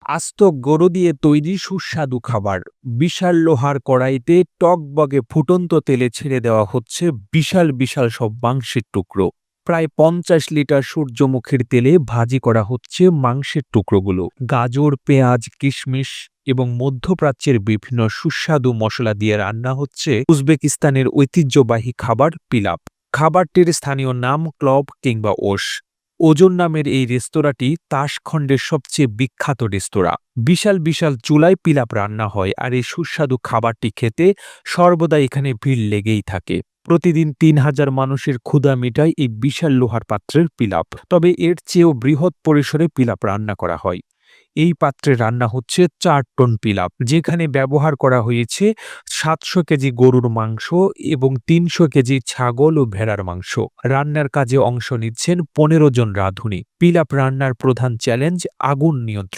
আস্ত গরু দিয়ে তৈরি সুস্বাদু খাবার। বিশাল লোহার কড়াইতে টগবগে ফুটন্ত তেলে ছেড়ে দেওয়া হচ্ছে বিশাল বিশাল সব মাংসের টুকরো। প্রায় ৫০ লিটার সূর্যমুখীর তেলে ভাজি করা হচ্ছে মাংসের টুকরোগুলো। গাজর, পেঁয়াজ, কিশমিশ এবং মধ্যপ্রাচ্যের বিভিন্ন সুস্বাদু মশলা দিয়ে রান্না হচ্ছে উজবেকিস্তানের ঐতিহ্যবাহী খাবার পিলাপ। খাবারটির স্থানীয় নাম ক্লব কিংবা ওশ। ওজন নামের এই রেস্তোরাঁটি তাশখণ্ডের সবচেয়ে বিখ্যাত রেস্তোরাঁ। বিশাল বিশাল চুলায় পিলাপ রান্না হয়, আর এই সুস্বাদু খাবারটি খেতে সর্বদা এখানে ভিড় লেগেই থাকে। প্রতিদিন ৩,০০০ মানুষের ক্ষুধা মেটায় এই বিশাল লোহার পাত্রের পিলাপ। তবে এর চেয়েও বৃহৎ পরিসরে পিলাপ রান্না করা হয়। এই পাত্রে রান্না হচ্ছে ৪ টন পিলাপ, যেখানে ব্যবহার করা হয়েছে ৭০০ কেজি গরুর মাংস এবং ৩০০ কেজি ছাগল ও ভেড়ার মাংস। রান্নার কাজে অংশ নিচ্ছেন ১৫ জন রাঁধুনি। পিলাপ রান্নার প্রধান চ্যালেঞ্জ আগুন নিয়ন্ত্রণ।